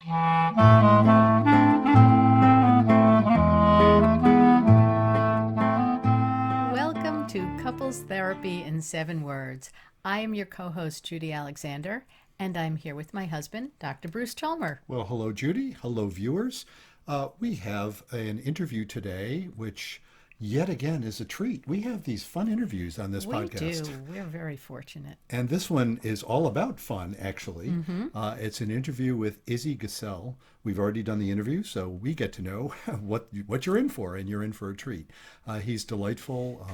Welcome to Couples Therapy in 7 Words. I am your co-host, Judy Alexander, and I'm here with my husband, Dr. Bruce Chalmer. Well, hello, Judy. Hello, viewers. We have an interview today, which yet again is a treat. We have these fun interviews on this We podcast. do. We're very fortunate. And this one is all about fun, actually. It's an interview with Izzy Gesell. We've already done the interview, so we get to know what you're in for, and you're in for a treat. He's delightful,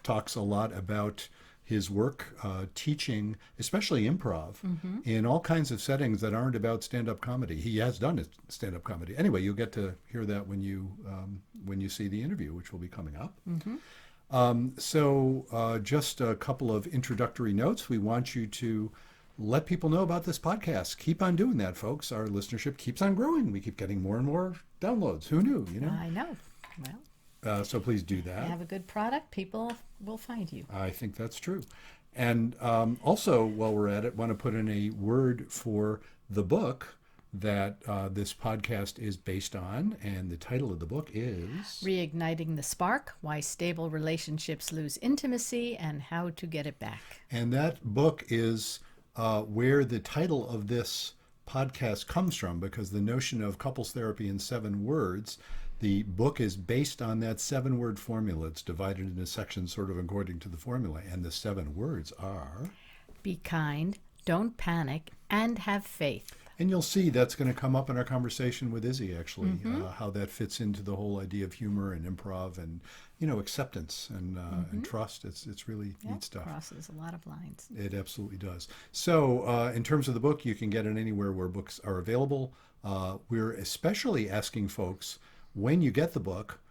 talks a lot about his work teaching, especially improv, in all kinds of settings that aren't about stand-up comedy. He has done stand-up comedy. Anyway, you'll get to hear that when you see the interview, which will be coming up. Just a couple of introductory notes. We want you to let people know about this podcast. Keep on doing that, folks. Our listenership keeps on growing. We keep getting more and more downloads. Who knew, you know? I know. Well, So please do that. have a good product, people will find you. I think that's true. And also, while we're at it, want to put in a word for the book that this podcast is based on. And the title of the book is Reigniting the Spark, Why Stable Relationships Lose Intimacy and How to Get It Back. And that book is where the title of this podcast comes from, because the notion of couples therapy in 7 words, the book is based on that 7-word formula. It's divided into sections sort of according to the formula. And the 7 words are... Be kind, don't panic, and have faith. And you'll see that's going to come up in our conversation with Izzy, actually, how that fits into the whole idea of humor and improv and, acceptance and trust. It's really neat stuff. Crosses a lot of lines. It absolutely does. So in terms of the book, you can get it anywhere where books are available. We're especially asking folks, when you get the book,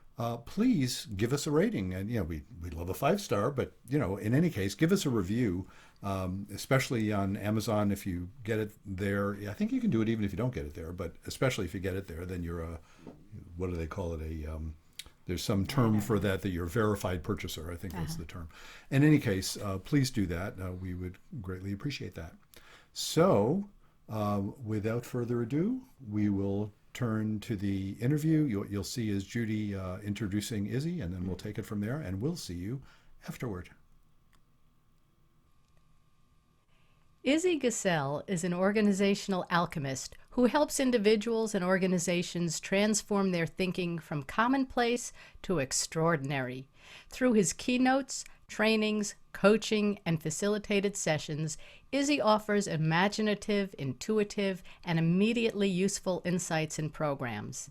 please give us a rating. And, we'd love a 5-star, but, in any case, give us a review. Especially on Amazon, if you get it there. I think you can do it even if you don't get it there, but especially if you get it there, then you're what do they call it? There's some term for that you're a verified purchaser. I think that's the term. In any case, please do that. We would greatly appreciate that. So, without further ado, we will turn to the interview. You'll see is Judy introducing Izzy, and then we'll take it from there, and we'll see you afterward. Izzy Gesell is an organizational alchemist who helps individuals and organizations transform their thinking from commonplace to extraordinary. Through his keynotes, trainings, coaching, and facilitated sessions, Izzy offers imaginative, intuitive, and immediately useful insights and programs.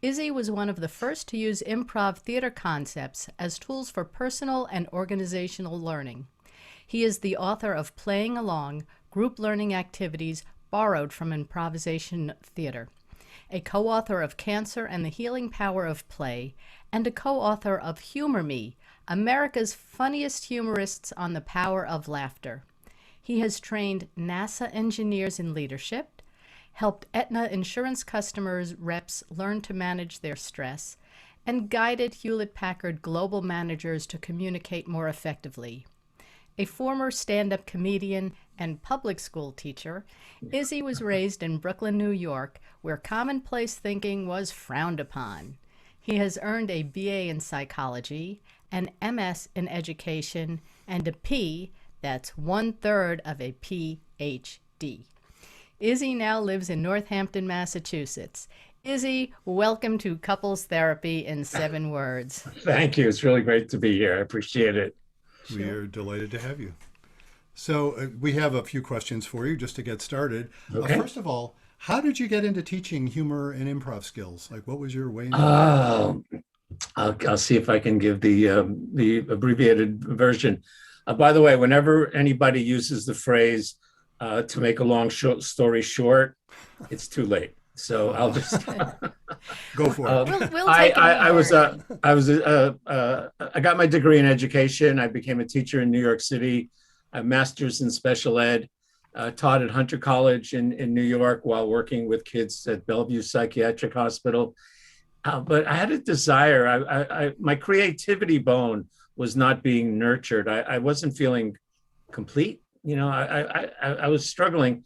Izzy was one of the first to use improv theater concepts as tools for personal and organizational learning. He is the author of Playing Along, Group Learning Activities Borrowed from Improvisation Theater, a co-author of Cancer and the Healing Power of Play, and a co-author of Humor Me, America's Funniest Humorists on the Power of Laughter. He has trained NASA engineers in leadership, helped Aetna insurance customers' reps learn to manage their stress, and guided Hewlett-Packard global managers to communicate more effectively. A former stand-up comedian and public school teacher, Izzy was raised in Brooklyn, New York, where commonplace thinking was frowned upon. He has earned a BA in psychology, an MS in education, and a P that's 1/3 of a PhD. Izzy now lives in Northampton, Massachusetts. Izzy, welcome to Couples Therapy in 7 Words. Thank you. It's really great to be here. I appreciate it. We are delighted to have you. So we have a few questions for you just to get started. Okay. First of all, how did you get into teaching humor and improv skills? Like, what was your way? I'll see if I can give the abbreviated version. By the way, whenever anybody uses the phrase to make a long story short, it's too late. So I'll just go for it. We'll take I got my degree in education. I became a teacher in New York City, a master's in special ed, taught at Hunter College in New York while working with kids at Bellevue Psychiatric Hospital. But I had a desire. My creativity bone was not being nurtured. I wasn't feeling complete. I was struggling.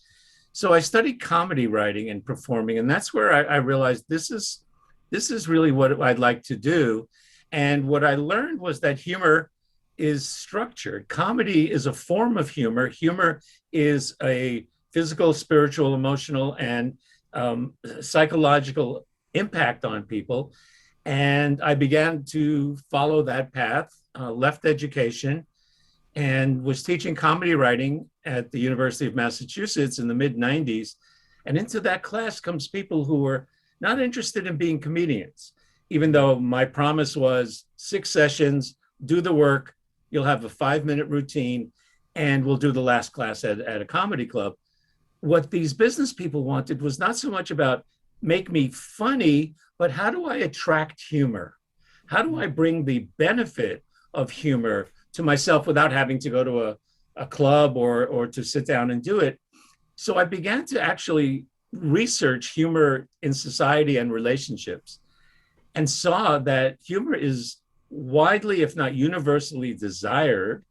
So I studied comedy writing and performing, and that's where I realized this is really what I'd like to do. And what I learned was that humor is structured. Comedy is a form of humor. Humor is a physical, spiritual, emotional, and psychological impact on people. And I began to follow that path, left education, and was teaching comedy writing at the University of Massachusetts in the mid 90s. And into that class comes people who were not interested in being comedians, even though my promise was 6 sessions, do the work, you'll have a 5-minute routine, and we'll do the last class at a comedy club. What these business people wanted was not so much about make me funny, but how do I attract humor? How do I bring the benefit of humor to myself without having to go to a club or to sit down and do it? So I began to actually research humor in society and relationships, and saw that humor is widely, if not universally, desired,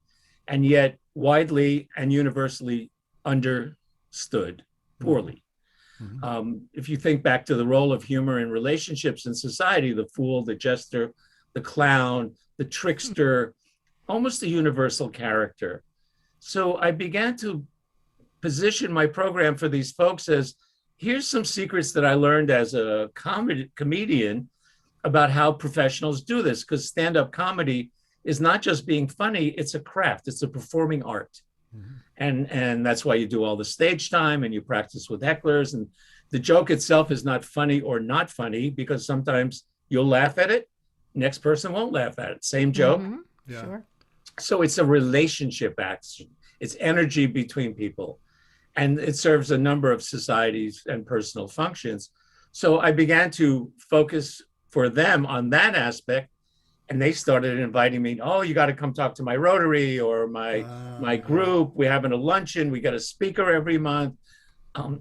and yet widely and universally understood poorly. If you think back to the role of humor in relationships in society, the fool, the jester, the clown, the trickster, almost a universal character. So I began to position my program for these folks as, here's some secrets that I learned as a comedian about how professionals do this, because stand-up comedy is not just being funny, it's a craft, it's a performing art. And that's why you do all the stage time and you practice with hecklers, and the joke itself is not funny or not funny, because sometimes you'll laugh at it, next person won't laugh at it, same joke. Yeah. Sure. So it's a relationship action, it's energy between people, and it serves a number of societies and personal functions. So I began to focus for them on that aspect, and they started inviting me, oh, you got to come talk to my Rotary or my group. We're having a luncheon. We got a speaker every month.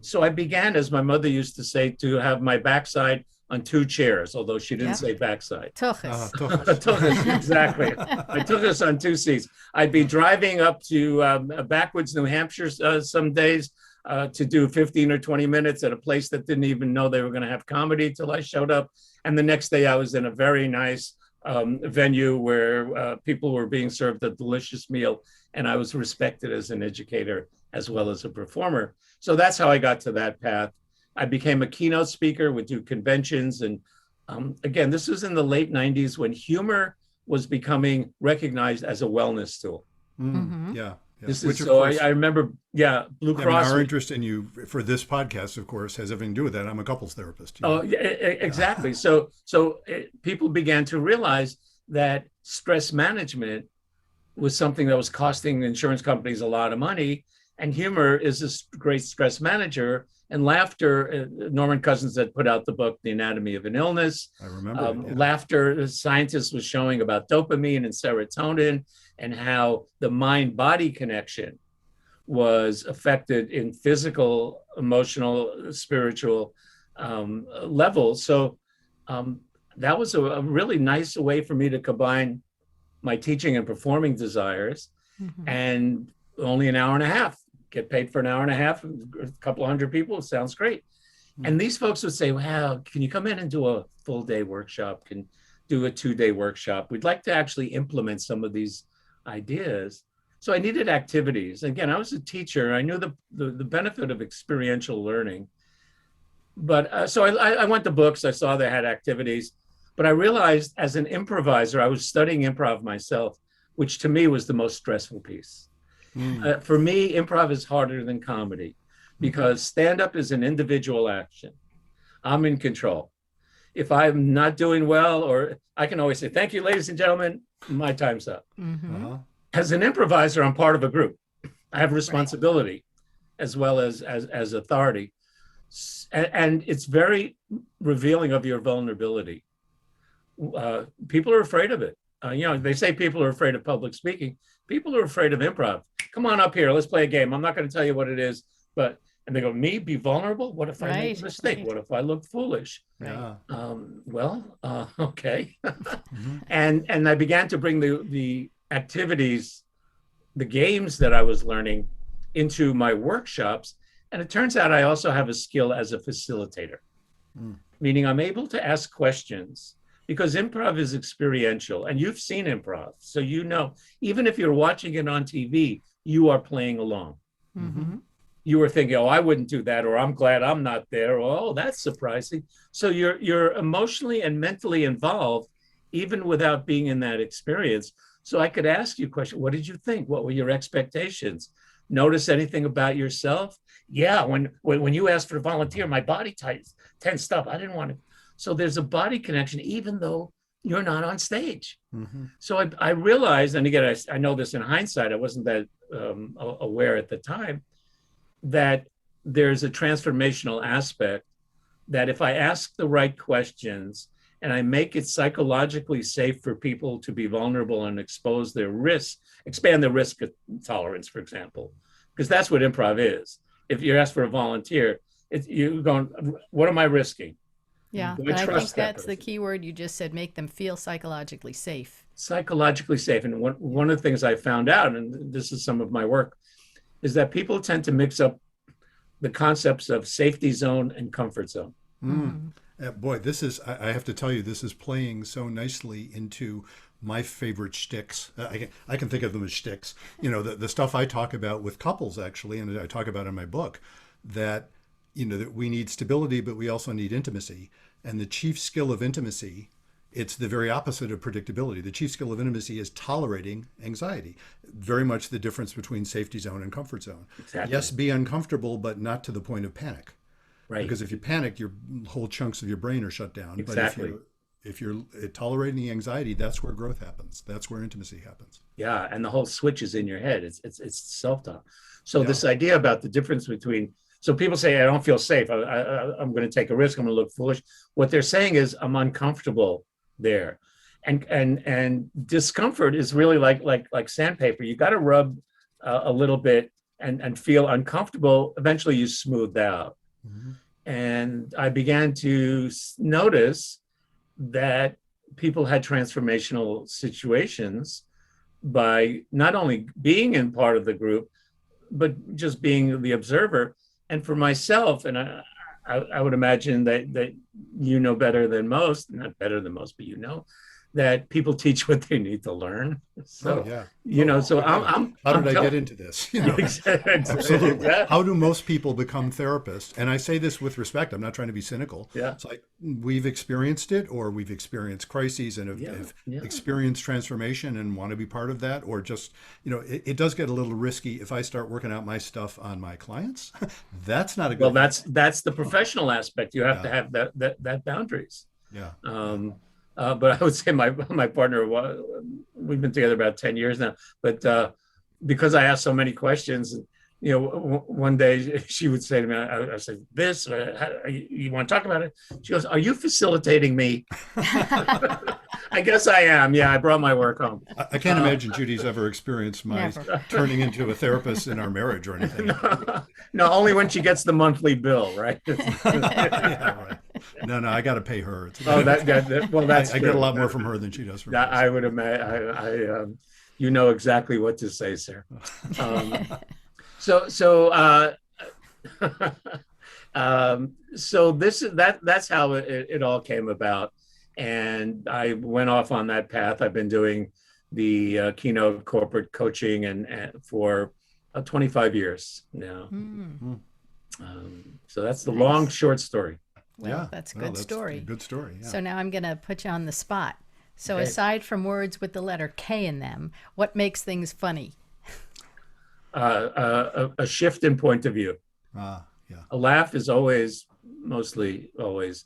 So I began, as my mother used to say, to have my backside on 2 chairs, although she didn't say backside. Tuchus. Tuchus, exactly. I took us on 2 seats. I'd be driving up to backwoods New Hampshire some days to do 15 or 20 minutes at a place that didn't even know they were going to have comedy till I showed up. And the next day I was in a very nice venue where people were being served a delicious meal, and I was respected as an educator as well as a performer. So that's how I got to that path. I became a keynote speaker, would do conventions. And again, this was in the late 90s when humor was becoming recognized as a wellness tool. Yeah. This Which, is, of so course, I remember, Blue Cross. our interest in you for this podcast, of course, has everything to do with that. I'm a couples therapist. Oh, yeah, exactly. So people began to realize that stress management was something that was costing insurance companies a lot of money, and humor is a great stress manager. And laughter, Norman Cousins had put out the book, The Anatomy of an Illness. I remember Laughter, scientists was showing about dopamine and serotonin and how the mind-body connection was affected in physical, emotional, spiritual levels. So that was a really nice way for me to combine my teaching and performing desires, and only an hour and a half. Get paid for an hour and a half, a couple of hundred people, sounds great. And these folks would say, wow, can you come in and do a full day workshop? Can do a 2-day workshop? We'd like to actually implement some of these ideas. So I needed activities. Again, I was a teacher. I knew the benefit of experiential learning. But so I went to books. I saw they had activities. But I realized as an improviser, I was studying improv myself, which to me was the most stressful piece. For me, improv is harder than comedy because stand-up is an individual action. I'm in control. If I'm not doing well, or I can always say, thank you, ladies and gentlemen, my time's up. As an improviser, I'm part of a group. I have responsibility as well as authority. And it's very revealing of your vulnerability. People are afraid of it. They say people are afraid of public speaking. People are afraid of improv. Come on up here, let's play a game. I'm not going to tell you what it is, and they go, me, be vulnerable? What if I make a mistake? What if I look foolish? Okay. And I began to bring the activities, the games that I was learning into my workshops. And it turns out I also have a skill as a facilitator, meaning I'm able to ask questions because improv is experiential, and you've seen improv. So, even if you're watching it on TV, you are playing along. Mm-hmm. You were thinking, oh, I wouldn't do that, or I'm glad I'm not there, or oh, that's surprising. So you're emotionally and mentally involved, even without being in that experience. So I could ask you a question. What did you think? What were your expectations? Notice anything about yourself? Yeah, when you asked for a volunteer, my body tensed up. I didn't want to. So there's a body connection, even though you're not on stage. Mm-hmm. So I realized, and again, I know this in hindsight, I wasn't that aware at the time, that there's a transformational aspect that if I ask the right questions and I make it psychologically safe for people to be vulnerable and expose their risk, expand their risk tolerance, for example, because that's what improv is. If you ask for a volunteer, you're going, what am I risking? Yeah, Do and I think trust that that's the person? key word you just said, make them feel psychologically safe. Psychologically safe. And one of the things I found out, and this is some of my work, is that people tend to mix up the concepts of safety zone and comfort zone. Boy, I have to tell you, this is playing so nicely into my favorite shticks. I can think of them as shticks. The stuff I talk about with couples, actually, and I talk about in my book, that, that we need stability, but we also need intimacy. And the chief skill of intimacy, it's the very opposite of predictability. The chief skill of intimacy is tolerating anxiety. Very much the difference between safety zone and comfort zone. Exactly. Yes, be uncomfortable, but not to the point of panic. Right. Because if you panic, your whole chunks of your brain are shut down. Exactly. But if you're tolerating the anxiety, that's where growth happens. That's where intimacy happens. Yeah, and the whole switch is in your head. It's self-talk. So this idea about the difference between, so people say, I don't feel safe. I'm going to take a risk. I'm going to look foolish. What they're saying is, I'm uncomfortable there, and discomfort is really like sandpaper. You got to rub a little bit and feel uncomfortable. Eventually, you smooth out. Mm-hmm. And I began to notice that people had transformational situations by not only being in part of the group, but just being the observer. And for myself, and I would imagine that you know better than most, not better than most, but that people teach what they need to learn. So, How did I get into this? Absolutely. Yeah. How do most people become therapists? And I say this with respect. I'm not trying to be cynical. Yeah. It's like we've experienced it, or we've experienced crises and have experienced transformation and want to be part of that, or just, it does get a little risky if I start working out my stuff on my clients. That's not a good. Well, that's the professional aspect. You have to have that boundaries. Yeah. But I would say my partner, we've been together about 10 years now, but because I asked so many questions, one day she would say to me, I said, this, you want to talk about it? She goes, are you facilitating me? I guess I am. Yeah, I brought my work home. I can't imagine Judy's ever experienced my turning into a therapist in our marriage or anything. No, only when she gets the monthly bill, right? Yeah, right. No, I got to pay her. That's I get a lot more from her than she does from me. I would imagine. You know exactly what to say, sir. So that's how it all came about, and I went off on that path. I've been doing the keynote corporate coaching and for 25 years now. Mm. So that's the long short story. Well, that's a good story. A good story. Yeah. So now I'm going to put you on the spot. So Okay. aside from words with the letter K in them, what makes things funny? A shift in point of view. Yeah. A laugh is mostly always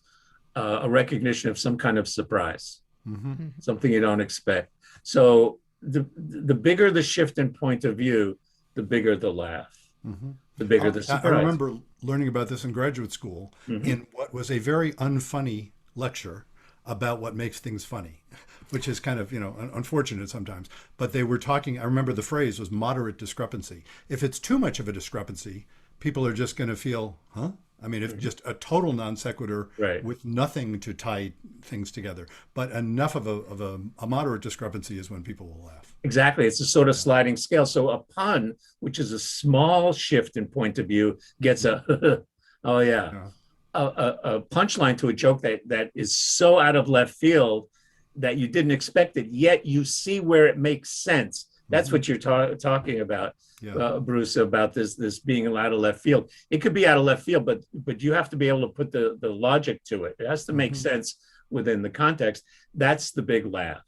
a recognition of some kind of surprise, something you don't expect. So the bigger the shift in point of view, the bigger the laugh, the bigger the surprise. I remember learning about this in graduate school in what was a very unfunny lecture about what makes things funny, which is kind of, unfortunate sometimes. But they were talking, I remember the phrase was moderate discrepancy. If it's too much of a discrepancy, people are just going to feel, huh? I mean, if just a total non sequitur Right. with nothing to tie things together, but enough of a moderate discrepancy is when people will laugh. Exactly. It's a sort of sliding scale. So a pun, which is a small shift in point of view, gets a, oh yeah, Yeah. a punchline to a joke that is so out of left field that you didn't expect it, yet you see where it makes sense. That's Hmm. what you're talking about, Yeah. Bruce, about this being out of left field. It could be out of left field, but you have to be able to put the logic to it. It has to make Hmm. sense within the context. That's the big laugh.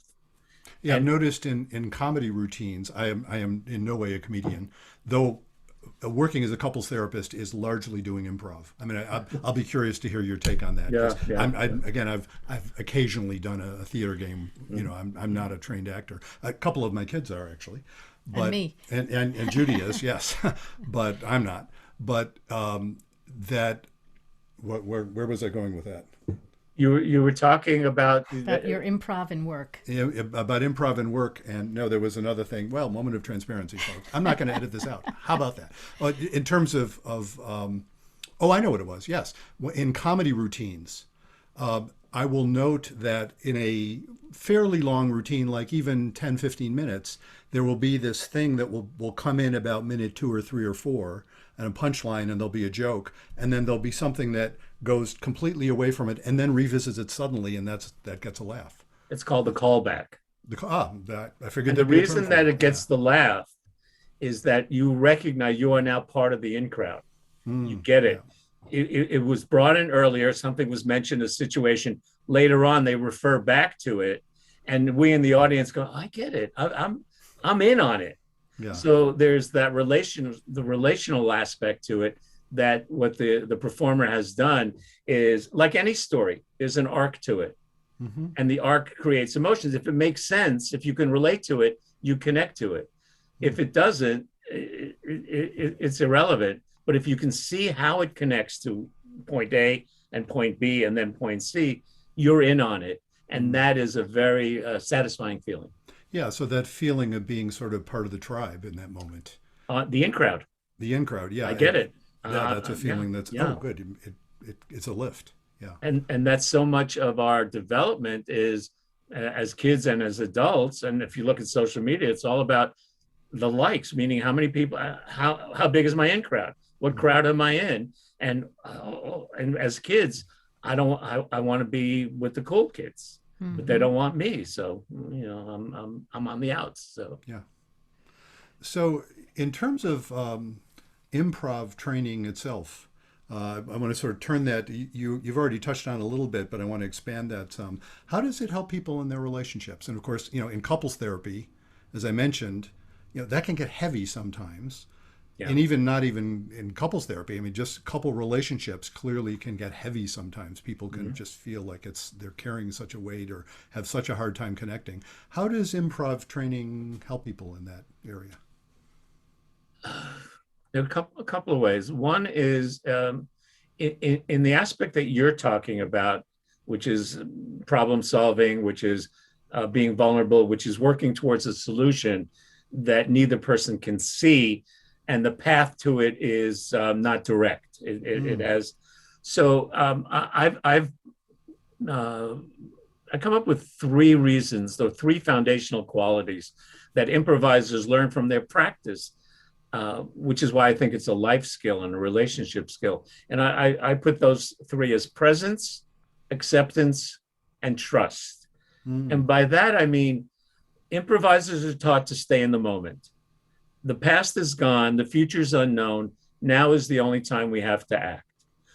Yeah, I've And noticed in comedy routines, I am in no way a comedian, though working as a couples therapist is largely doing improv. I mean, I'll be curious to hear your take on that yeah, because yeah. again, I've occasionally done a theater game. You know, I'm not a trained actor. A couple of my kids are actually, And but me. and Judy is, yes, but I'm not. But that where was I going with that? You were talking about About your improv and work. Yeah, about improv and work. And no, there was another thing. Well, moment of transparency, folks. I'm not going to edit this out. How about that? In terms of oh, I know what it was. Yes. In comedy routines, I will note that in a fairly long routine, like even 10, 15 minutes, there will be this thing that will come in about minute 2 or 3 or 4 and a punchline, and there'll be a joke. And then there'll be something that goes completely away from it and then revisits it suddenly. And that gets a laugh. it's called the callback. That I figured And the there'd be a term reason for that it. it gets the laugh is that you recognize you are now part of the in crowd. You get Yeah. it. It was brought in earlier. Something was mentioned, a situation. Later on, they refer back to it, and we in the audience go, "I get it. I'm in on it." Yeah. So there's that the relational aspect to it. That what the performer has done is like any story. There's an arc to it, Hmm. and the arc creates emotions. If it makes sense, if you can relate to it, you connect to it. If it doesn't, it's irrelevant. But if you can see how it connects to point A and point B and then point C, you're in on it. And that is a very satisfying feeling. Yeah. So that feeling of being sort of part of the tribe in that moment, The in crowd, the in crowd. Yeah. I get it. Yeah. That's a Yeah, feeling that's, oh, yeah. good. It's a lift. Yeah. And that's so much of our development is as kids and as adults. And if you look at social media, it's all about the likes, meaning how many people, how big is my in crowd? What crowd am I in? And as kids, I want to be with the cool kids, but they don't want me. So I'm on the outs. So Yeah. So in terms of improv training itself, I want to sort of turn that. You've already touched on it a little bit, but I want to expand that some. How does it help people in their relationships? And of course, in couples therapy, as I mentioned, that can get heavy sometimes. yeah. And even not even in couples therapy. I mean, just couple relationships clearly can get heavy sometimes. People can just feel like they're carrying such a weight or have such a hard time connecting. How does improv training help people in that area? There are a couple of ways. One is in the aspect that you're talking about, which is problem solving, which is being vulnerable, which is working towards a solution that neither person can see, and the path to it is not direct. It has. So I come up with 3 reasons, though 3 foundational qualities that improvisers learn from their practice, which is why I think it's a life skill and a relationship skill. And I put those 3 as presence, acceptance, and trust. And by that, I mean, improvisers are taught to stay in the moment. The past is gone, the future is unknown. Now is the only time we have to act.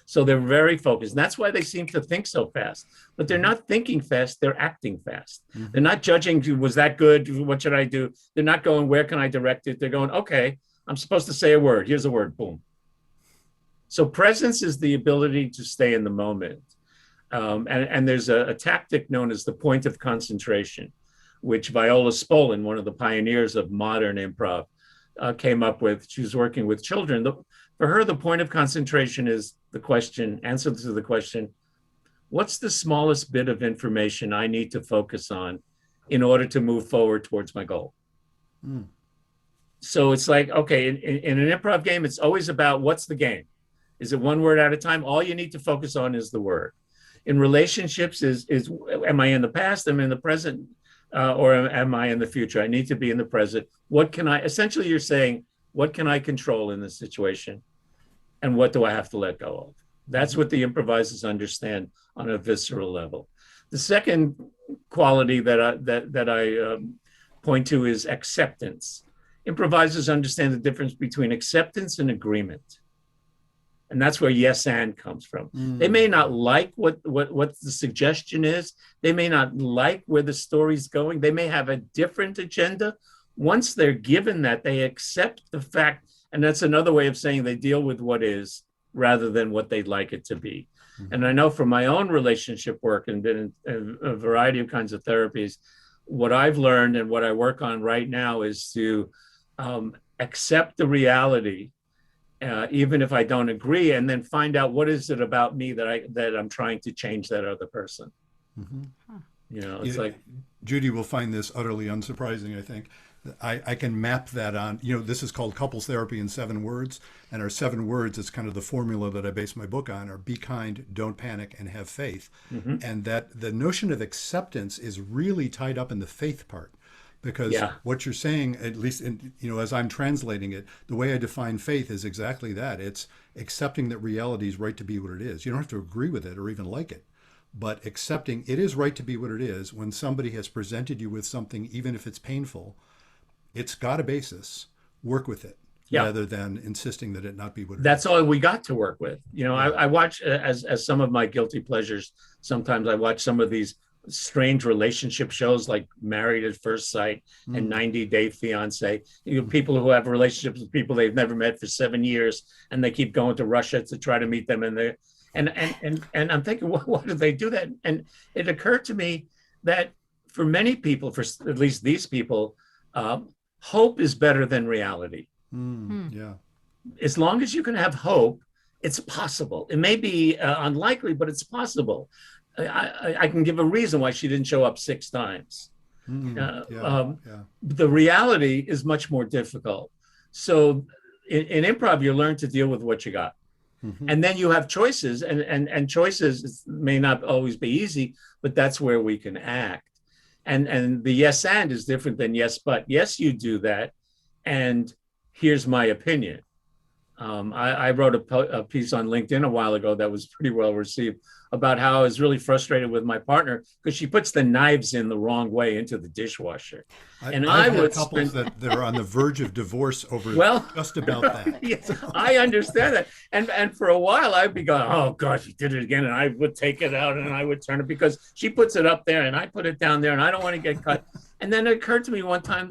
So they're very focused. And that's why they seem to think so fast. But they're not thinking fast, they're acting fast. They're not judging, was that good? What should I do? They're not going, where can I direct it? They're going, okay, I'm supposed to say a word. Here's a word, boom. So presence is the ability to stay in the moment. And there's a tactic known as the point of concentration, which Viola Spolin, one of the pioneers of modern improv, came up with. She was working with children. For her, the point of concentration is answer to the question, what's the smallest bit of information I need to focus on in order to move forward towards my goal? So it's like, okay, in an improv game, it's always about what's the game? Is it one word at a time? All you need to focus on is the word. In relationships, is am I in the past? Am I in the present? Or am I in the future? I need to be in the present. What can I, essentially, you're saying, what can I control in this situation? And what do I have to let go of? That's what the improvisers understand on a visceral level. The second quality that I point to is acceptance. Improvisers understand the difference between acceptance and agreement. And that's where yes and comes from. They may not like what the suggestion is. They may not like where the story's going. They may have a different agenda. Once they're given that, they accept the fact, and that's another way of saying they deal with what is rather than what they'd like it to be. And I know from my own relationship work and been in a variety of kinds of therapies, what I've learned and what I work on right now is to accept the reality, even if I don't agree, and then find out what is it about me that I'm trying to change that other person. You know, it's like Judy will find this utterly unsurprising, I think. I can map that on, this is called couples therapy in 7 words. And our 7 words, it's kind of the formula that I base my book on, are be kind, don't panic, and have faith. And that the notion of acceptance is really tied up in the faith part. Because what you're saying, at least as I'm translating it, the way I define faith is exactly that. It's accepting that reality is right to be what it is. You don't have to agree with it or even like it, but accepting it is right to be what it is. When somebody has presented you with something, even if it's painful, it's got a basis. Work with it rather than insisting that it not be what it is. That's all we got to work with. I watch as some of my guilty pleasures. Sometimes I watch some of these strange relationship shows like Married at First Sight and 90 Day Fiance. People who have relationships with people they've never met for 7 years, and they keep going to Russia to try to meet them. And I'm thinking, why do they do that? And it occurred to me that for many people, for at least these people, hope is better than reality. As long as you can have hope, it's possible. It may be unlikely, but it's possible. I can give a reason why she didn't show up 6 times. The reality is much more difficult. So in improv, you learn to deal with what you got. And then you have choices, and choices may not always be easy, but that's where we can act. And the yes and is different than yes, but. Yes, you do that, and here's my opinion. I wrote a piece on LinkedIn a while ago that was pretty well received about how I was really frustrated with my partner because she puts the knives in the wrong way into the dishwasher. I've had couples that are on the verge of divorce over just about that. Yes, I understand that. And for a while I'd be going, oh gosh, he did it again. And I would take it out and I would turn it because she puts it up there and I put it down there and I don't want to get cut. And then it occurred to me one time,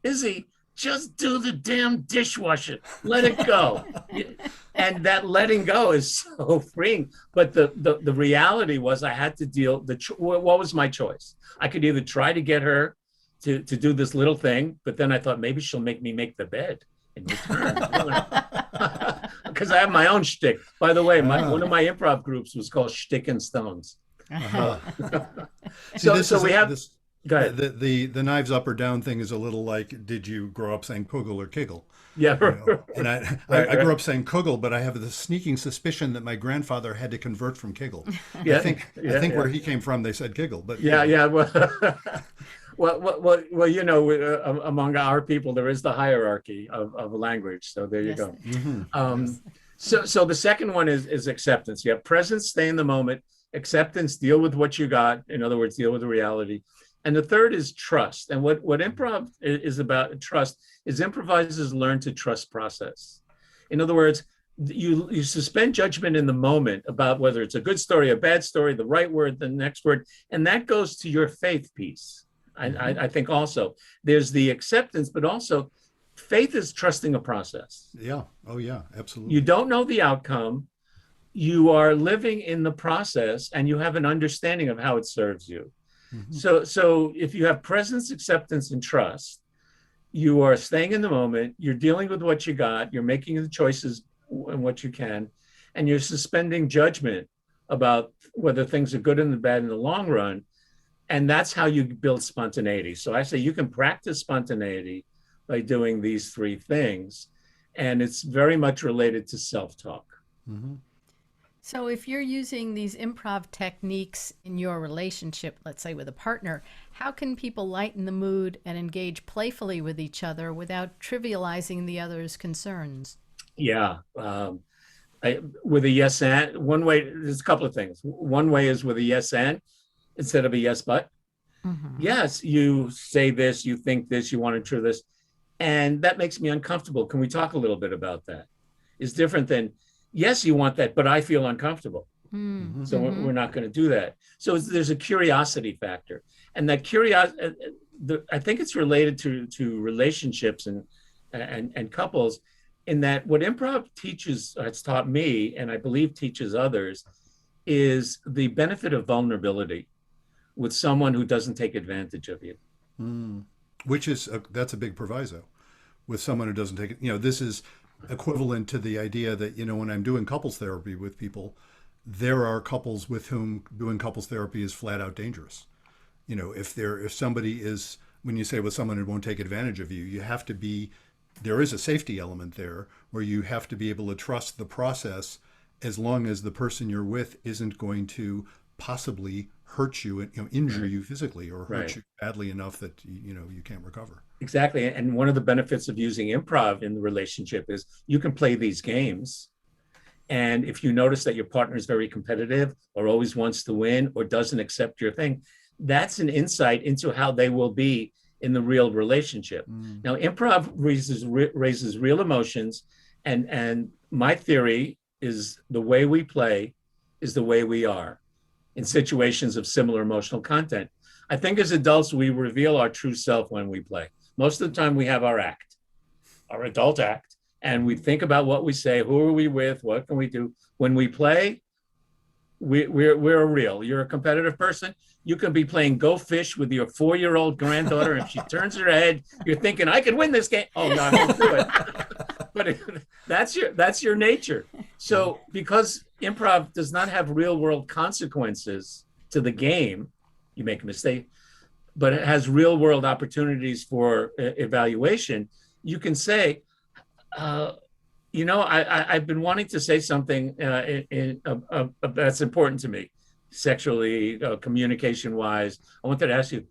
Izzy, just do the damn dishwasher. Let it go. And that letting go is so freeing. But the reality was I had to deal, what was my choice? I could either try to get her to do this little thing, but then I thought maybe she'll make me make the bed in return. Because I have my own shtick. By the way, one of my improv groups was called Shtick and Stones. So we have... Go ahead. The knives up or down thing is a little like, did you grow up saying kugel or kiggle? Yeah. And I grew up saying kugel, but I have the sneaking suspicion that my grandfather had to convert from kiggle. I think where he came from, they said kiggle. But well, among our people, there is the hierarchy of language. So there you go. So the second one is acceptance. You have presence, stay in the moment. Acceptance, deal with what you got. In other words, deal with the reality. And the third is trust. And what improv is about, trust, is improvisers learn to trust process. In other words, you suspend judgment in the moment about whether it's a good story, a bad story, the right word, the next word, and that goes to your faith piece. I think also there's the acceptance, but also faith is trusting a process. Yeah. Oh yeah, absolutely. You don't know the outcome. You are living in the process and you have an understanding of how it serves you. So if you have presence, acceptance, and trust, you are staying in the moment, you're dealing with what you got, you're making the choices and what you can, and you're suspending judgment about whether things are good and bad in the long run. And that's how you build spontaneity. So I say you can practice spontaneity by doing these three things. And it's very much related to self-talk. Mm-hmm. So, if you're using these improv techniques in your relationship, let's say with a partner, how can people lighten the mood and engage playfully with each other without trivializing the other's concerns? Yeah. With a yes and, one way, there's a couple of things. One way is with a yes and instead of a yes but. Mm-hmm. Yes, you say this, you think this, you want to try this, and that makes me uncomfortable. Can we talk a little bit about that? It's different than, yes, you want that, but I feel uncomfortable. So Mm-hmm. we're not going to do that. So there's a curiosity factor, and that curiosity, I think it's related to relationships and couples, in that what improv teaches, it's taught me, and I believe teaches others, is the benefit of vulnerability with someone who doesn't take advantage of you. Mm. Which is that's a big proviso with someone who doesn't take it. This is equivalent to the idea that when I'm doing couples therapy with people, there are couples with whom doing couples therapy is flat out dangerous. If somebody is, when you say with someone who won't take advantage of you, you have to be, there is a safety element there where you have to be able to trust the process, as long as the person you're with isn't going to possibly hurt you and injure Right. you physically, or hurt Right. you badly enough that you can't recover. Exactly. And one of the benefits of using improv in the relationship is you can play these games. And if you notice that your partner is very competitive or always wants to win or doesn't accept your thing, that's an insight into how they will be in the real relationship. Mm. Now, improv raises real emotions. And my theory is the way we play is the way we are in situations of similar emotional content. I think as adults, we reveal our true self when we play. Most of the time, we have our act, our adult act, and we think about what we say, who are we with, what can we do. When we play, we're real. You're a competitive person. You can be playing Go Fish with your 4-year-old granddaughter. If she turns her head, you're thinking, I could win this game. Oh, no, I won't do it. But that's your nature. So because improv does not have real world consequences to the game, you make a mistake, but it has real world opportunities for evaluation. You can say, uh, I've been wanting to say something that's important to me, sexually, communication wise. I wanted to ask you,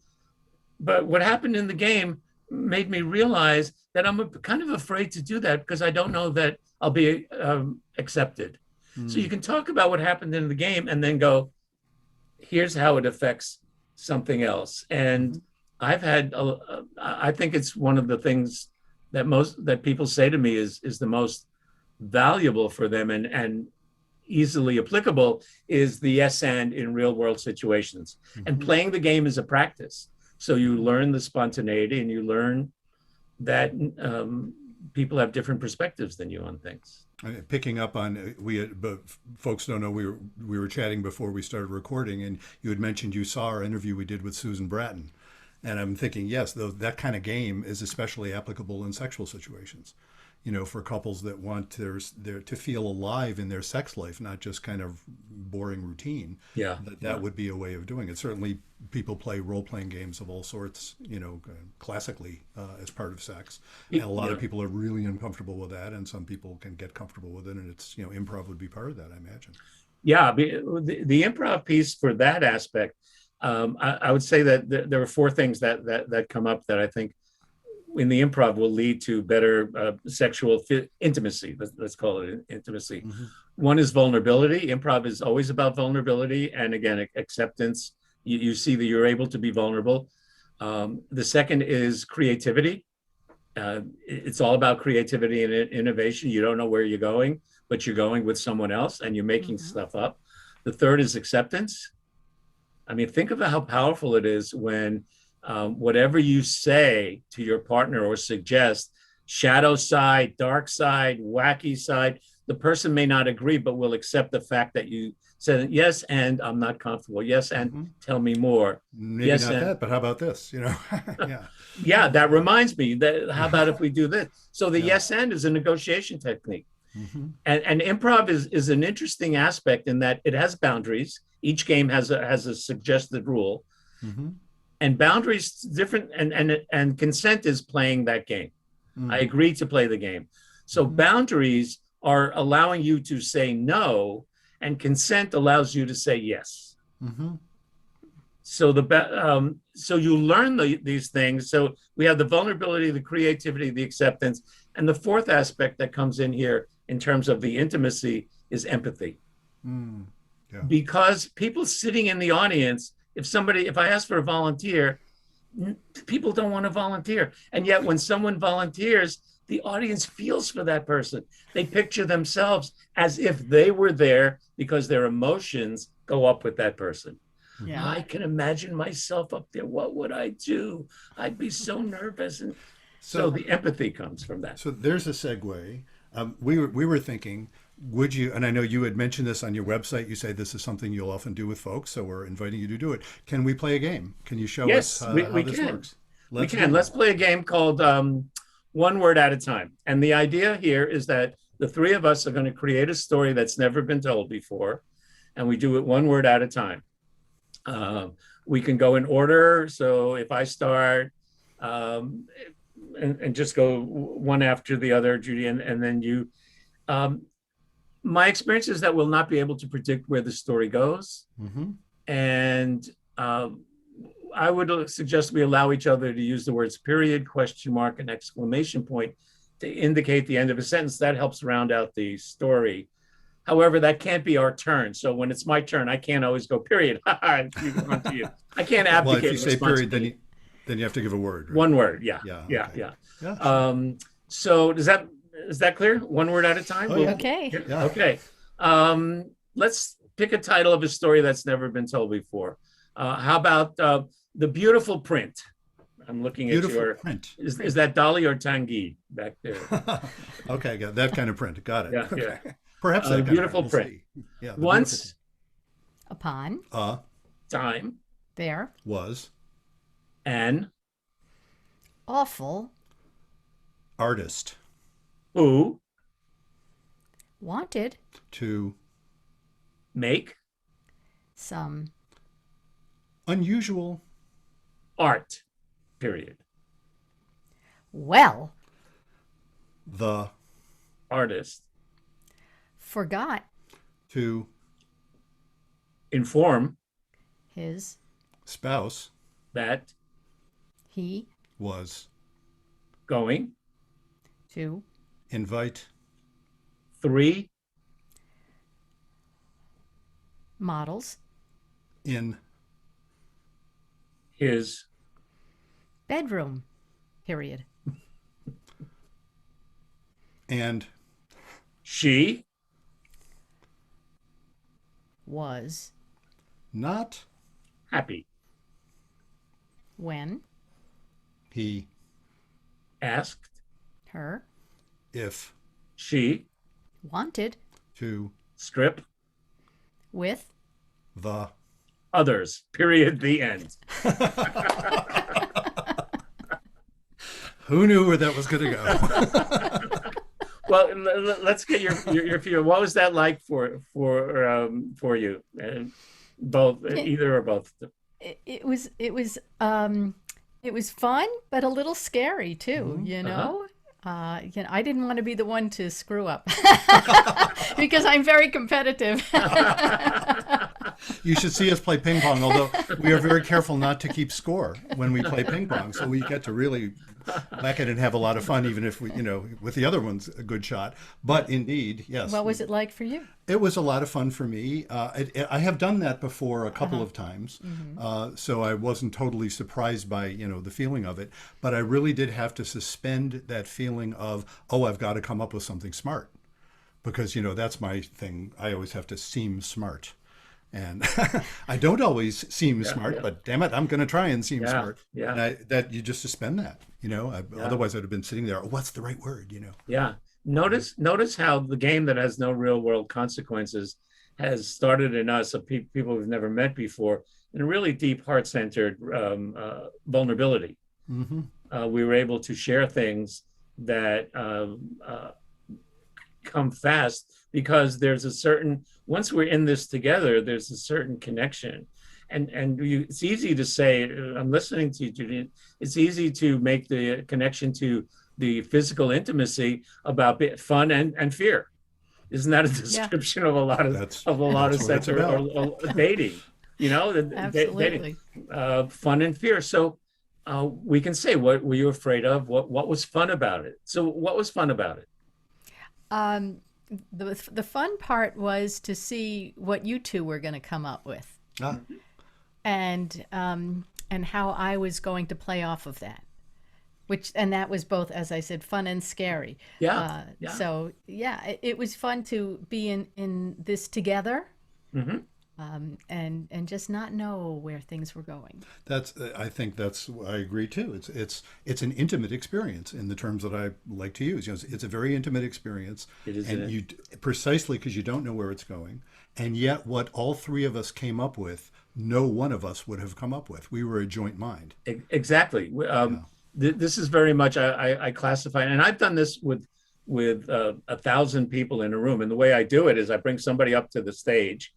but what happened in the game made me realize that I'm kind of afraid to do that because I don't know that I'll be accepted. So you Mm. can talk about what happened in the game and then go, here's how it affects something else. And Mm-hmm. I think it's one of the things that people say to me is the most valuable for them and easily applicable is the yes and in real world situations. And Mm-hmm. playing the game is a practice. So you Mm-hmm. learn the spontaneity and you learn that people have different perspectives than you on things. Picking up on but folks don't know we were chatting before we started recording, and you had mentioned you saw our interview we did with Susan Bratton, and I'm thinking, yes, that kind of game is especially applicable in sexual situations. For couples that want their to feel alive in their sex life, not just kind of boring routine. Yeah. That would be a way of doing it. Certainly, people play role playing games of all sorts, classically as part of sex, and a lot Yeah. of people are really uncomfortable with that, and some people can get comfortable with it, and it's improv would be part of that, I imagine. Yeah. The improv piece for that aspect, I would say that there are four things that come up that I think in the improv will lead to better sexual intimacy. Let's call it intimacy. Mm-hmm. One is vulnerability. Improv is always about vulnerability. And again, acceptance. You see that you're able to be vulnerable. The second is creativity. It's all about creativity and innovation. You don't know where you're going, but you're going with someone else and you're making Mm-hmm. stuff up. The third is acceptance. I mean, think about how powerful it is when whatever you say to your partner or suggest, shadow side, dark side, wacky side, the person may not agree, but will accept the fact that you said, yes, and I'm not comfortable. Yes, and Mm-hmm. tell me more. Maybe Yes, not and that, but how about this? Yeah. yeah, that reminds me that how about if we do this? So the Yeah. yes and is a negotiation technique. Mm-hmm. And improv is an interesting aspect in that it has boundaries. Each game has a suggested rule, Mm-hmm. and boundaries different, and consent is playing that game. I agree to play the game. So boundaries are allowing you to say no, and consent allows you to say yes. So so you learn these things. So we have the vulnerability, the creativity, the acceptance, and the fourth aspect that comes in here in terms of the intimacy is empathy. Yeah. Because people sitting in the audience, if I ask for a volunteer, people don't want to volunteer. And yet when someone volunteers, the audience feels for that person. They picture themselves as if they were there because their emotions go up with that person. Yeah. I can imagine myself up there. What would I do? I'd be so nervous. And so the empathy comes from that. So there's a segue. We were thinking, would you, and I know you had mentioned this on your website, you say this is something you'll often do with folks, so we're inviting you to do it. Can we play a game? Can you show us how this works? Let's play a game called One Word at a Time. And the idea here is that the three of us are going to create a story that's never been told before, and we do it one word at a time. We can go in order. So if I start and just go one after the other, Judy, and then you. My experience is that we'll not be able to predict where the story goes. And I would suggest we allow each other to use the words period, question mark, and exclamation point to indicate the end of a sentence. That helps round out the story. However, that can't be our turn. So when it's my turn, I can't always go period. I can't abdicate. Well, if you say period, then you have to give a word. Right? One word, yeah. So is that clear? One word at a time? Oh, yeah. Okay. Yeah. Okay. Let's pick a title of a story that's never been told before. How about The Beautiful Print? I'm looking at your print. Is that Dolly or Tanguy back there? Okay, got that kind of print. Got it. Yeah, okay. yeah. Perhaps that Beautiful print. Yeah. Once Upon time there was an awful artist who wanted to make some unusual art, period. Well, the artist forgot to inform his spouse that he was going to invite 3 models in his bedroom, period. And she Was not happy when he asked her if she wanted to strip with the others, period, the end. Who knew where that was going to go? Well, let's get your view. What was that like for you? Both, either or both. it was fun, but a little scary too. You know, I didn't want to be the one to screw up because I'm very competitive. You should see us play ping pong, although we are very careful not to keep score when we play ping pong. So we get to really back it and have a lot of fun, even if we, with the other one's a good shot. But indeed, yes. What was it like for you? It was a lot of fun for me. I have done that before a couple of times, so I wasn't totally surprised by the feeling of it. But I really did have to suspend that feeling of, oh, I've got to come up with something smart, because that's my thing. I always have to seem smart, and I don't always seem smart. But damn it, I'm going to try and seem smart. Yeah. And that you just suspend that. Otherwise I'd have been sitting there. Oh, what's the right word? Yeah. Notice how the game that has no real world consequences has started in us, of people we've never met before, in a really deep, heart-centered vulnerability. We were able to share things that come fast because there's a certain, once we're in this together, there's a certain connection. And it's easy to say, I'm listening to you, Judy. It's easy to make the connection to the physical intimacy about fun and fear. Isn't that a Yeah, description of a lot That's of a lot of what it's sex about. or dating? You know, dating, absolutely. fun and fear. So we can say, what were you afraid of? What was fun about it? So what was fun about it? Um, the fun part was to see what you two were going to come up with, Ah, and how I was going to play off of that. And that was both, as I said, fun and scary. Yeah, yeah. So yeah, it was fun to be in this together, Hmm. and just not know where things were going. I think I agree too. It's an intimate experience in the terms that I like to use. It's a very intimate experience, It is. and precisely because you don't know where it's going, and yet what all three of us came up with, no one of us would have come up with. We were a joint mind. Exactly. Yeah. This is very much I classify, and I've done this with 1,000 people in a room. And the way I do it is I bring somebody up to the stage,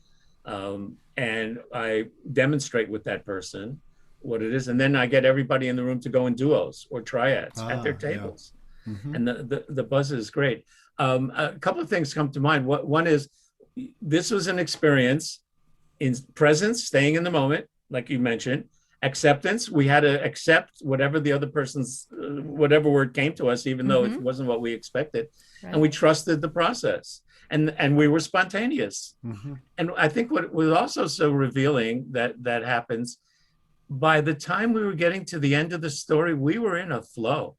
and I demonstrate with that person what it is, and then I get everybody in the room to go in duos or triads at their Yeah. tables, Hmm. and the buzz is great. A couple of things come to mind. One is this was an experience in presence, staying in the moment, like you mentioned. Acceptance, we had to accept whatever the other person's whatever word came to us, even though it wasn't what we expected, and we Right. trusted the process, and we were spontaneous. Hmm. And I think what was also so revealing that happens, by the time we were getting to the end of the story, we were in a flow.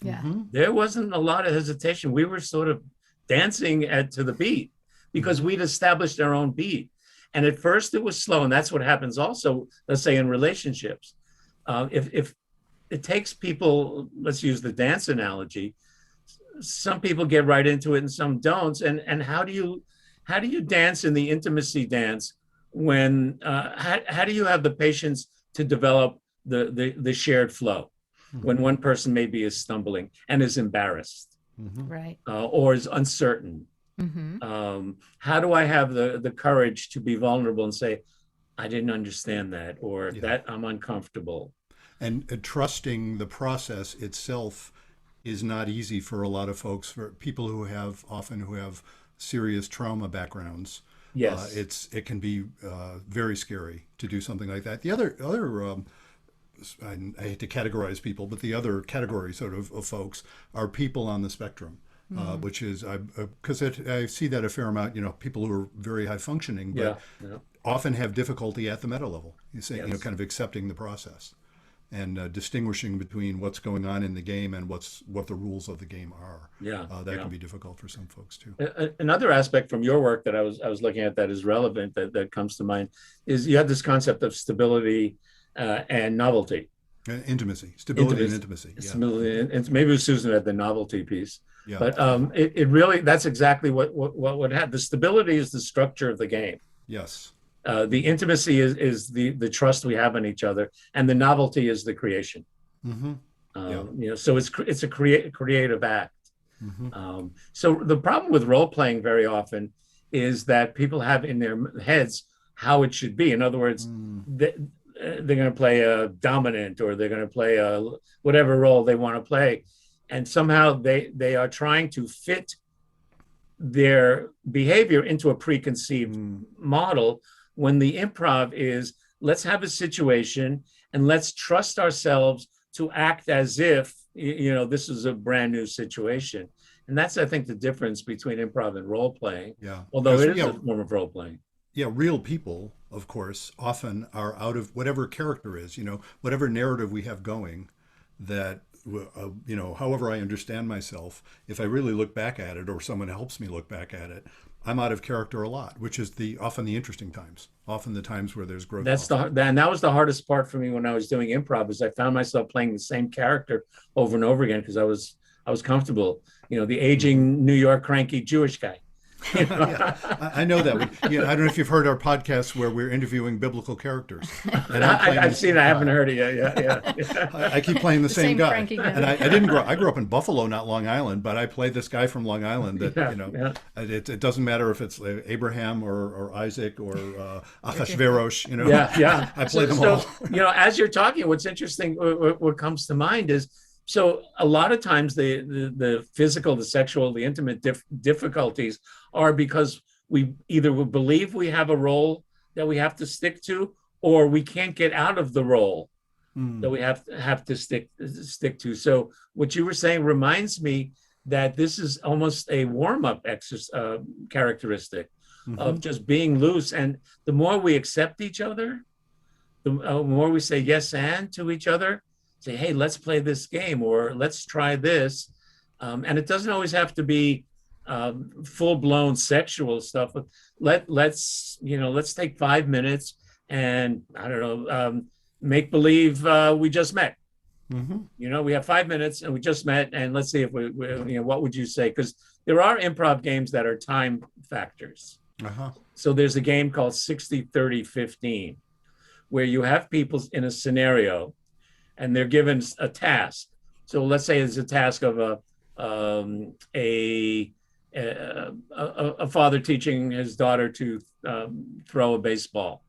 Yeah. Hmm. There wasn't a lot of hesitation. We were sort of dancing to the beat because we'd established our own beat. And at first it was slow. And that's what happens also, let's say, in relationships. If it takes people, let's use the dance analogy, some people get right into it and some don't. And how do you dance in the intimacy dance when how do you have the patience to develop the shared flow when Hmm. one person maybe is stumbling and is embarrassed, Hmm. Right. or is uncertain? Mm-hmm. How do I have the courage to be vulnerable and say, I didn't understand that, or Yeah. that I'm uncomfortable? And trusting the process itself is not easy for a lot of folks. For people who have serious trauma backgrounds, Yes. it can be very scary to do something like that. The other I hate to categorize people, but the other category sort of folks are people on the spectrum. Which is because I see that a fair amount. People who are very high functioning, but Yeah. Yeah. often have difficulty at the meta level. You say, Yes. kind of accepting the process and distinguishing between what's going on in the game and what the rules of the game are. Yeah. That Yeah. can be difficult for some folks too. Another aspect from your work that I was looking at that is relevant, that comes to mind, is you had this concept of stability and novelty. Intimacy, stability, and Intimacy, intimacy. Yeah, stability, and maybe Susan had the novelty piece, yeah, but it really, that's exactly what would happen. The stability is the structure of the game. yes. The intimacy is the trust we have in each other, and the novelty is the creation. Mm-hmm. Yeah. So it's a creative act. Mm-hmm. So the problem with role playing very often is that people have in their heads how it should be. In other words, Mm. they're going to play a dominant, or they're going to play a whatever role they want to play, and somehow they are trying to fit their behavior into a preconceived Mm. model, when the improv is, let's have a situation and let's trust ourselves to act as if this is a brand new situation. And that's, I think, the difference between improv and role playing, Yeah. although Because it is a form of role playing. yeah, real people, of course, often are out of whatever character is, whatever narrative we have going, that, however I understand myself, if I really look back at it or someone helps me look back at it, I'm out of character a lot, which is often the interesting times, often the times where there's growth. And that was the hardest part for me when I was doing improv, is I found myself playing the same character over and over again because I was comfortable, the aging New York cranky Jewish guy. Yeah, I know that. I don't know if you've heard our podcast where we're interviewing biblical characters, and I've seen it. I haven't heard it yet. Yeah. I keep playing the same same guy, cranky guy. and I didn't grow. I grew up in Buffalo, not Long Island, but I played this guy from Long Island. That Yeah. it doesn't matter if it's Abraham or Isaac or Achashverosh. Yeah. I play them all. As you're talking, what's interesting, what comes to mind is So a lot of times the physical, the sexual, the intimate difficulties are because we either believe we have a role that we have to stick to, or we can't get out of the role that we have to stick to. So what you were saying reminds me that this is almost a warm-up exercise characteristic of just being loose. And the more we accept each other, the more we say yes and to each other, say, hey, let's play this game, or let's try this. And it doesn't always have to be full-blown sexual stuff. But let's take 5 minutes and, I don't know, make believe we just met. We have 5 minutes and we just met, and let's see if we what would you say? Because there are improv games that are time factors. So there's a game called 60, 30, 15, where you have people in a scenario and they're given a task. So let's say it's a task of a father teaching his daughter to throw a baseball.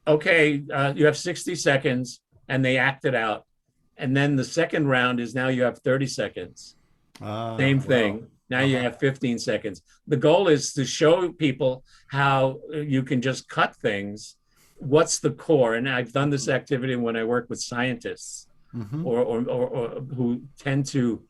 Okay, you have 60 seconds, and they act it out. And then the second round is now you have 30 seconds. Same thing. Wow. Now you have 15 seconds. The goal is to show people how you can just cut things. What's the core? And I've done this activity when I work with scientists or who tend to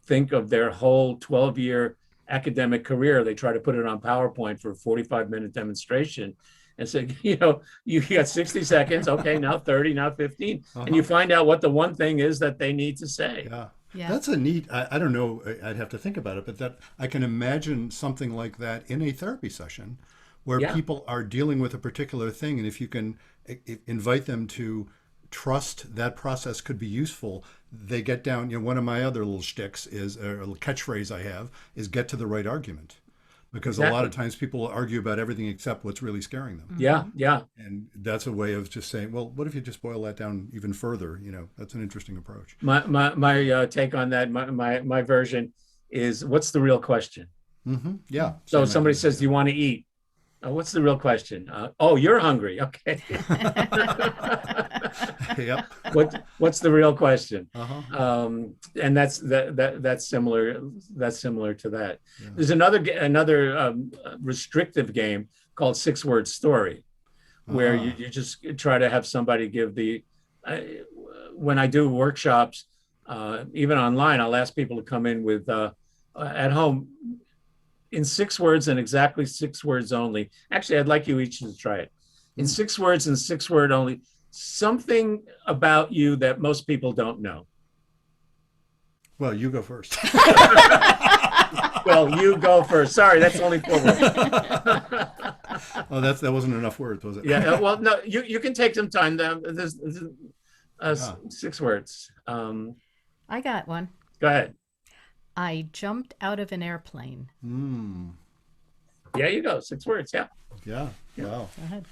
think of their whole 12-year academic career. They try to put it on PowerPoint for a 45-minute demonstration and say, you got 60 seconds. Okay, now 30, now 15. And you find out what the one thing is that they need to say. Yeah. That's a neat, I don't know, I'd have to think about it, but that I can imagine something like that in a therapy session where people are dealing with a particular thing. And if you can invite them to trust that process could be useful, they get down, one of my other little shticks is, a little catchphrase I have, is get to the right argument. Because a lot of times people argue about everything except what's really scaring them. Yeah. And that's a way of just saying, well, what if you just boil that down even further? That's an interesting approach. My take on that, my version is, what's the real question? Yeah. So somebody says, do you want to eat? What's the real question? Oh, you're hungry. Okay. Yep. What's the real question? And that's similar. That's similar to that. Yeah. There's another restrictive game called 6-word story, where you just try to have somebody give the. When I do workshops, even online, I'll ask people to come in with at home. In 6 words and exactly 6 words only. Actually, I'd like you each to try it. In 6 words and 6 word only, something about you that most people don't know. Well, you go first. Well, you go first. Sorry, that's only 4 words. Oh, that wasn't enough words, was it? Yeah. Well, no, you can take some time. There's 6 words. I got one. Go ahead. I jumped out of an airplane. Yeah, you go. 6 words. Yeah. Yeah. Wow. Go ahead.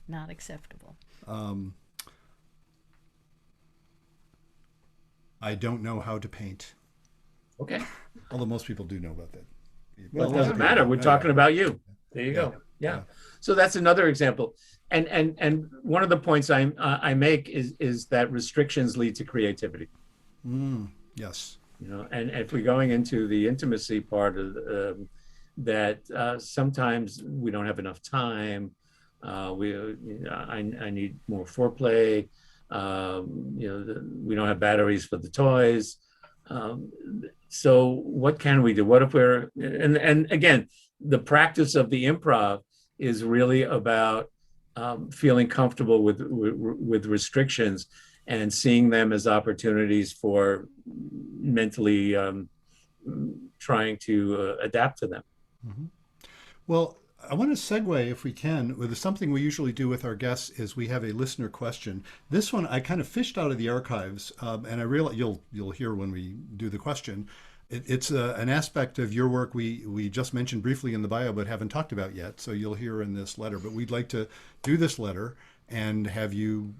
Not acceptable. I don't know how to paint. Okay. Although most people do know about that. Well, it doesn't matter. We're talking about you. There you go. Yeah. So that's another example. And one of the points I make is that restrictions lead to creativity. Yes. And if we're going into the intimacy part of that, sometimes we don't have enough time. I need more foreplay. We don't have batteries for the toys. So what can we do? What if we're and again, the practice of the improv is really about feeling comfortable with restrictions and seeing them as opportunities for mentally trying to adapt to them. Well, I want to segue, if we can, with something we usually do with our guests is we have a listener question. This one I kind of fished out of the archives, and I realize you'll hear when we do the question. It's an aspect of your work we just mentioned briefly in the bio, but haven't talked about yet. So you'll hear in this letter. But we'd like to do this letter and have you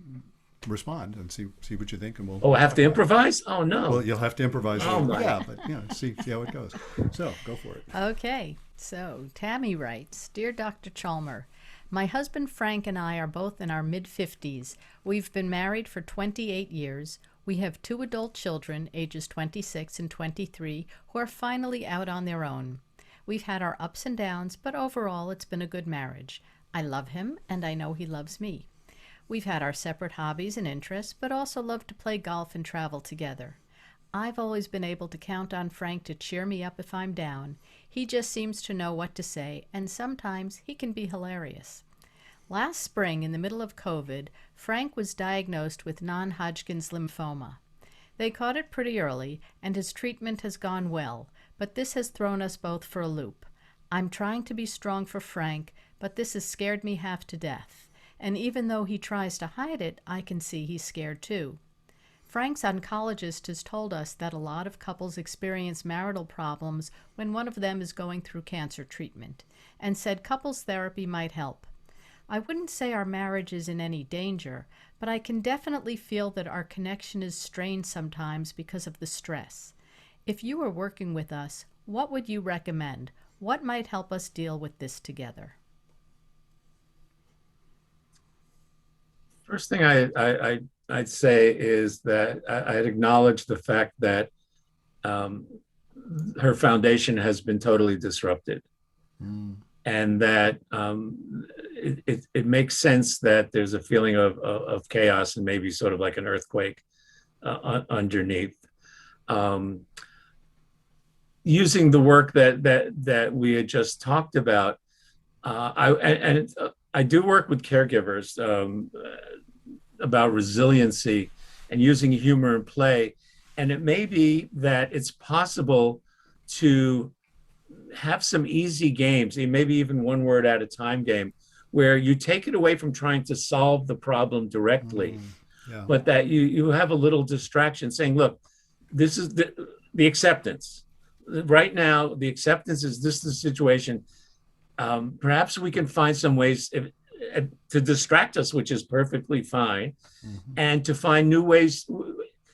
respond and see what you think, and we'll. Oh, I have to improvise? Oh no. Well, you'll have to improvise. Oh my. Yeah, but see how it goes. So go for it. Okay. So Tammy writes, Dear Dr. Chalmer, My husband Frank and I are both in our mid-50s. We've been married for 28 years. We have 2 adult children, ages 26 and 23, who are finally out on their own. We've had our ups and downs, but overall it's been a good marriage. I love him, and I know he loves me. We've had our separate hobbies and interests, but also love to play golf and travel together. I've always been able to count on Frank to cheer me up if I'm down. He just seems to know what to say, and sometimes he can be hilarious. Last spring, in the middle of COVID, Frank was diagnosed with non-Hodgkin's lymphoma. They caught it pretty early, and his treatment has gone well, but this has thrown us both for a loop. I'm trying to be strong for Frank, but this has scared me half to death. And even though he tries to hide it, I can see he's scared too. Frank's oncologist has told us that a lot of couples experience marital problems when one of them is going through cancer treatment, and said couples therapy might help. I wouldn't say our marriage is in any danger, but I can definitely feel that our connection is strained sometimes because of the stress. If you were working with us, what would you recommend? What might help us deal with this together? First thing I'd say is that I'd acknowledge the fact that her foundation has been totally disrupted. And that it makes sense that there's a feeling of chaos and maybe sort of like an earthquake underneath. Using the work that we had just talked about, I do work with caregivers about resiliency and using humor and play. And it may be that it's possible to have some easy games, maybe even one word at a time game, where you take it away from trying to solve the problem directly, but that you have a little distraction saying, look, this is the acceptance. Right now, the acceptance is this is the situation. Perhaps we can find some ways to distract us, which is perfectly fine, and to find new ways.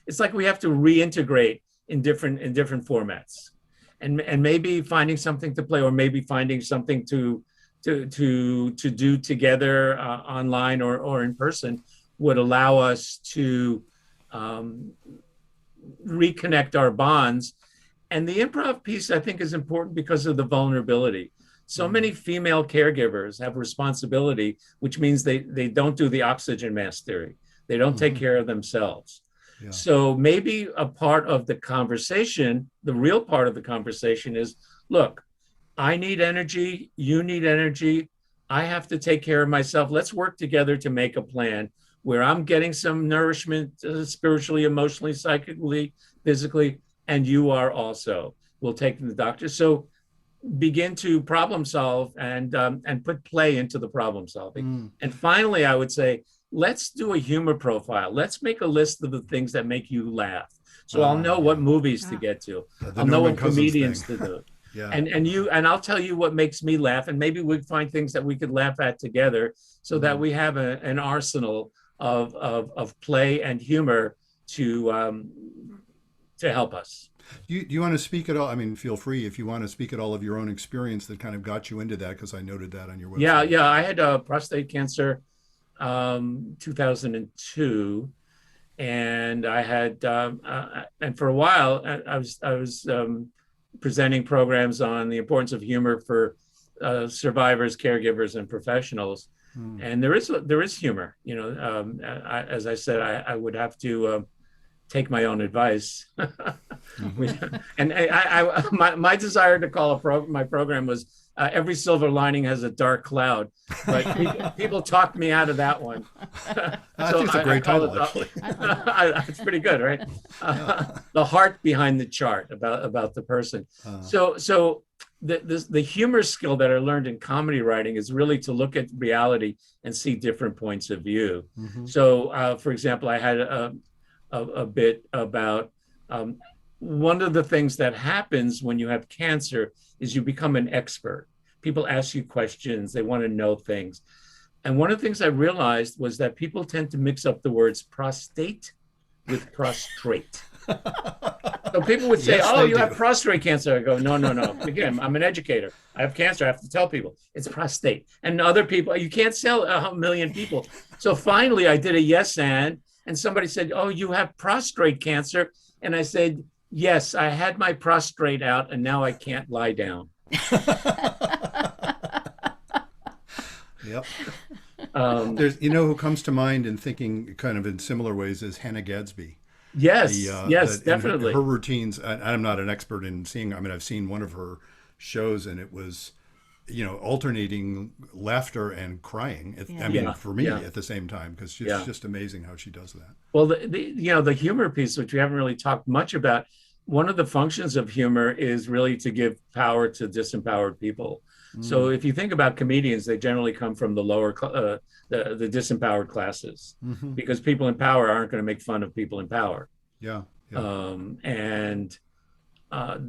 It's like we have to reintegrate in different formats, and maybe finding something to play, or maybe finding something to do together online or in person would allow us to reconnect our bonds. And the improv piece, I think, is important because of the vulnerability. So many female caregivers have responsibility, which means they don't do the oxygen mask theory. They don't take care of themselves. Yeah. So maybe a part of the conversation, the real part of the conversation is, look, I need energy, you need energy, I have to take care of myself. Let's work together to make a plan where I'm getting some nourishment spiritually, emotionally, psychically, physically, and you are also. We'll take the doctor. So begin to problem solve and put play into the problem solving. And finally, I would say, let's do a humor profile. Let's make a list of the things that make you laugh. So I'll know what movies to get to. I'll know what comedians to do. And I'll tell you what makes me laugh. And maybe we'd find things that we could laugh at together so that we have an arsenal of play and humor to help us. Do you want to speak at all? I mean, feel free if you want to speak at all of your own experience that kind of got you into that, because I noted that on your website. Yeah. I had prostate cancer 2002, and I had and for a while I was presenting programs on the importance of humor for survivors, caregivers, and professionals. And there is humor. You know, as I said, I would have to take my own advice. And my desire to call my program was every silver lining has a dark cloud, but people talked me out of that one. I think it's a great title, actually. It's pretty good, right? The heart behind the chart about the person. So the humor skill that I learned in comedy writing is really to look at reality and see different points of view. So, for example, I had a bit about one of the things that happens when you have cancer is you become an expert. People ask you questions, they want to know things. And one of the things I realized was that people tend to mix up the words prostate with prostrate. So people would say, Yes, "Oh, they you do. have prostate cancer." I go, "No, no, no. Again, I'm an educator. I have cancer. I have to tell people it's prostate." And other people, you can't sell 1 million people. So finally, I did a yes and somebody said, "Oh, you have prostate cancer," and I said, "Yes, I had my prostrate out, and now I can't lie down." Yep. Um, There's, who comes to mind in thinking kind of in similar ways is Hannah Gadsby. yes, yes, In her definitely. routines, I'm not an expert in seeing. I mean, I've seen one of her shows, and it was, alternating laughter and crying. I Yeah. mean, Yeah, for me yeah, at the same time, because it's yeah. just amazing how she does that. Well, the humor piece, which we haven't really talked much about, one of the functions of humor is really to give power to disempowered people. So Mm. if you think about comedians, they generally come from the the disempowered classes, Hmm. because people in power aren't going to make fun of people in power. Yeah, yeah, And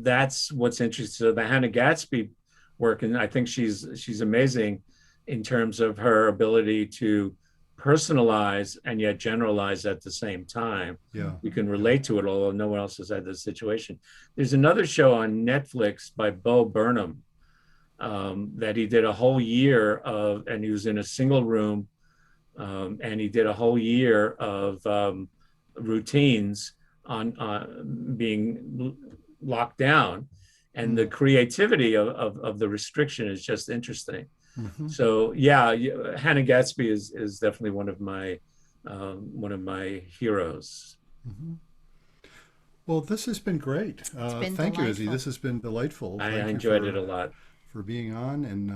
that's what's interesting. So the Hannah Gatsby work, and I think she's amazing in terms of her ability to personalize and yet generalize at the same time. yeah, You can yeah. relate to it, although no one else has had this situation. There's another show on Netflix by Bo Burnham that he did a whole year of, and he was in a single room, and he did a whole year of routines on being locked down, and the Mm. creativity of the restriction is just interesting. Hmm. So yeah, Hannah Gatsby is definitely one of my heroes. Hmm. Well, this has been great. It's been Thank you, Izzy. delightful. This has been delightful. I Thank you enjoyed it a lot. for being on, and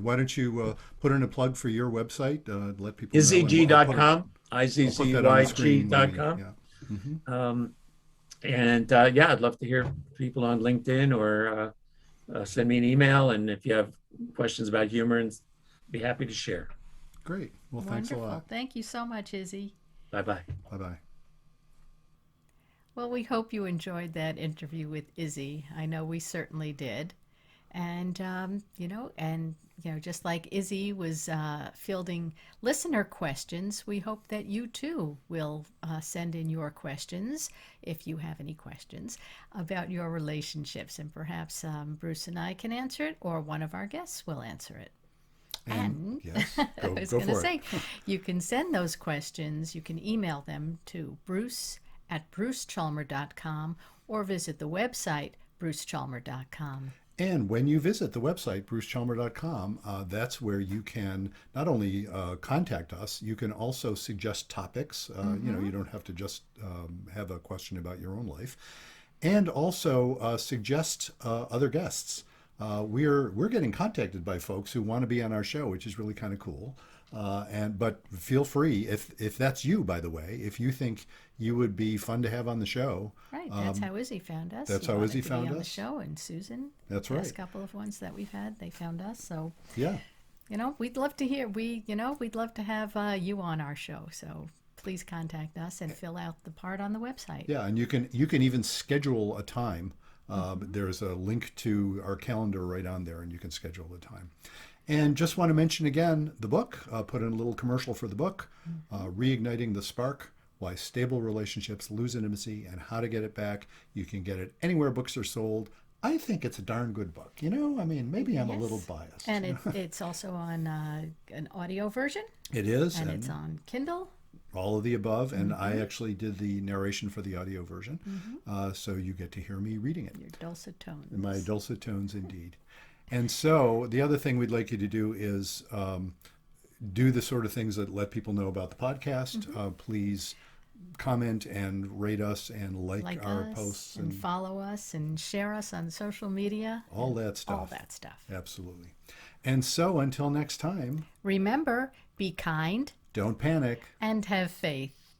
why don't you put in a plug for your website? Let people know, and IzzyG.com, I'll put that on the screen when we, IZZYG.com. yeah. Hmm. Um, and yeah, I'd love to hear people on LinkedIn or send me an email. And if you have questions about humor, and be happy to share. Great. Well, thanks a Wonderful. lot. Thank you so much, Izzy. Bye bye. Bye bye. Well, we hope you enjoyed that interview with Izzy. I know we certainly did. And, just like Izzy was fielding listener questions, we hope that you too will send in your questions, if you have any questions, about your relationships. And perhaps Bruce and I can answer it, or one of our guests will answer it. And Yes, I was go going to for say, it. you can send those questions, you can email them to bruce@brucechalmer.com, or visit the website brucechalmer.com. And when you visit the website, brucechalmer.com, that's where you can not only contact us, you can also suggest topics. You don't have to just have a question about your own life, and also suggest other guests. We're getting contacted by folks who want to be on our show, which is really kind of cool. But feel free, if that's you, by the way, if you think you would be fun to have on the show. Right, that's how Izzy found us. That's He how wanted Izzy to found be on the us. show, and Susan. That's The right. last couple of ones that we've had, they found us. So, Yeah. we'd love to hear. We'd love to have you on our show. So please contact us and fill out the part on the website. Yeah, and you can even schedule a time. There's a link to our calendar right on there, and you can schedule the time. And just want to mention again the book. Put in a little commercial for the book, Reigniting the Spark: Why Stable Relationships Lose Intimacy and How to Get It Back. You can get it anywhere books are sold. I think it's a darn good book. I mean, maybe I'm a little Yes. biased. And it's also on an audio version, It is, and it's on Kindle. all of the above. And I actually did the narration for the audio version, so you get to hear me reading it. Your dulcet tones. My dulcet tones, indeed. And so the other thing we'd like you to do is do the sort of things that let people know about the podcast. Please comment and rate us and like our us posts and follow us and share us on social media. all that stuff. All that stuff. Absolutely. And so until next time, Remember, be kind don't panic. and have faith.